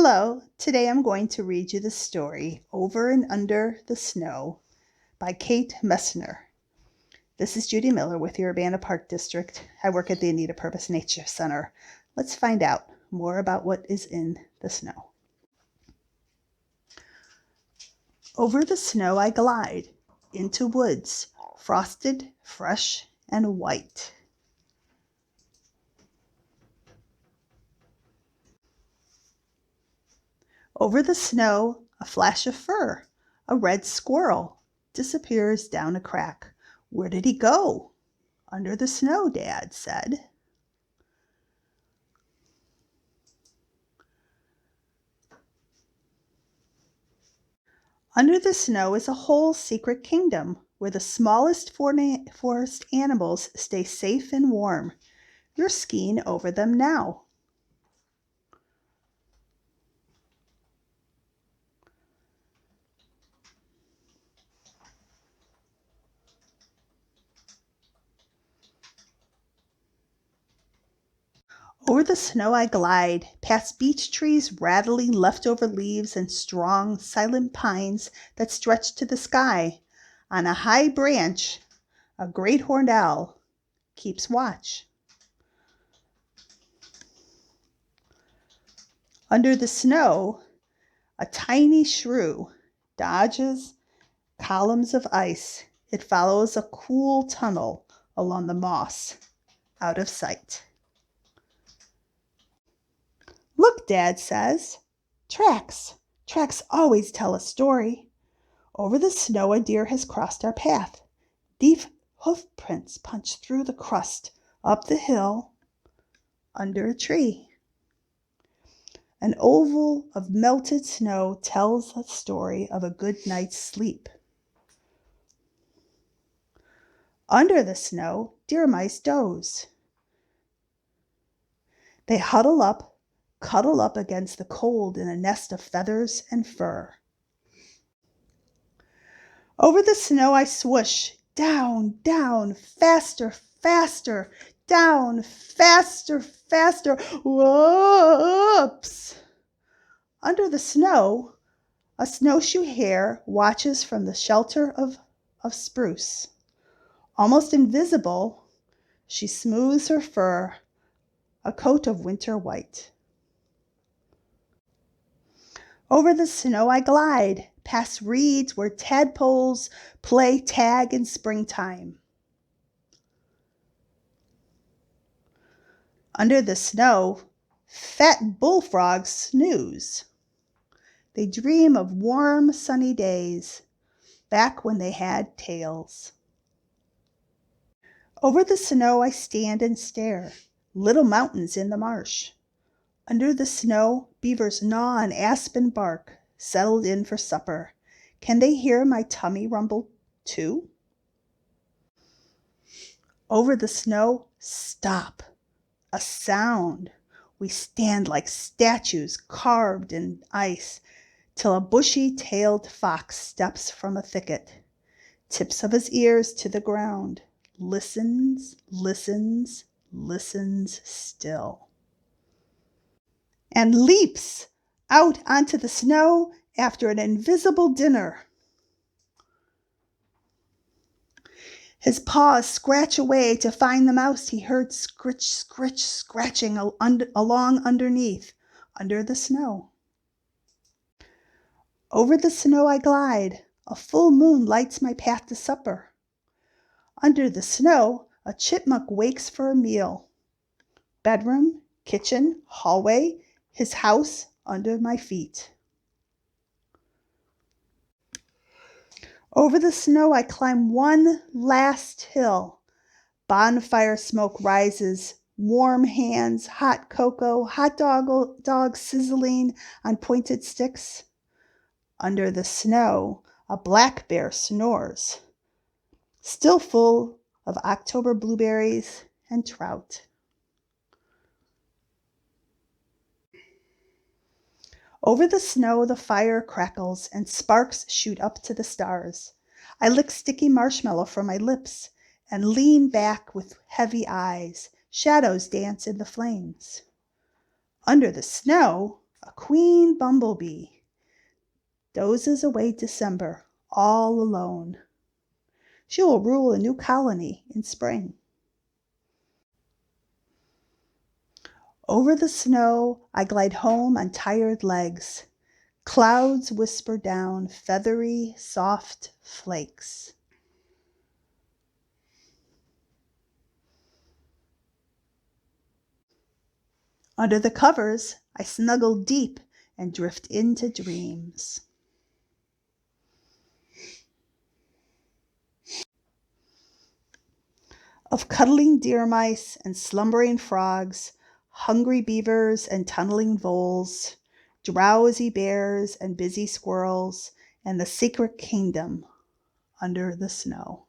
Hello, today I'm going to read you the story Over and Under the Snow by Kate Messner. This is Judy Miller with your Urbana Park District. I work at the Anita Purvis Nature Center. Let's find out more about what is in the snow. Over the snow I glide, into woods, frosted, fresh, and white. Over the snow, a flash of fur, a red squirrel disappears down a crack. Where did he go? Under the snow, Dad said. Under the snow is a whole secret kingdom where the smallest forest animals stay safe and warm. You're skiing over them now. Over the snow I glide, past beech trees rattling leftover leaves and strong, silent pines that stretch to the sky. On a high branch, a great horned owl keeps watch. Under the snow, a tiny shrew dodges columns of ice. It follows a cool tunnel along the moss, out of sight. Look, Dad says. Tracks. Tracks always tell a story. Over the snow a deer has crossed our path. Deep hoof prints punch through the crust, up the hill, under a tree. An oval of melted snow tells the story of a good night's sleep. Under the snow, deer mice doze. They cuddle up against the cold in a nest of feathers and fur. Over the snow I swoosh, down, down, faster, faster, down, faster, faster, whoops! Under the snow, a snowshoe hare watches from the shelter of spruce. Almost invisible, she smooths her fur, a coat of winter white. Over the snow I glide, past reeds where tadpoles play tag in springtime. Under the snow, fat bullfrogs snooze. They dream of warm, sunny days, back when they had tails. Over the snow I stand and stare, little mountains in the marsh. Under the snow, beavers gnaw on aspen bark, settled in for supper. Can they hear my tummy rumble too? Over the snow, stop. A sound. We stand like statues carved in ice, till a bushy-tailed fox steps from a thicket, tips of his ears to the ground, listens, listens, listens still, and leaps out onto the snow after an invisible dinner. His paws scratch away to find the mouse he heard scritch, scritch, scratching along underneath, under the snow. Over the snow I glide. A full moon lights my path to supper. Under the snow, a chipmunk wakes for a meal. Bedroom, kitchen, hallway, his house under my feet. Over the snow I climb one last hill. Bonfire smoke rises, warm hands, hot cocoa, hot dog sizzling on pointed sticks. Under the snow, a black bear snores, still full of October blueberries and trout. Over the snow, the fire crackles and sparks shoot up to the stars. I lick sticky marshmallow from my lips and lean back with heavy eyes. Shadows dance in the flames. Under the snow, A queen bumblebee dozes away December all alone. She will rule a new colony in spring. Over the snow I glide home on tired legs. Clouds whisper down feathery, soft flakes. Under the covers, I snuggle deep and drift into dreams. Of cuddling deer mice and slumbering frogs, hungry beavers and tunneling voles, drowsy bears and busy squirrels, and the secret kingdom under the snow.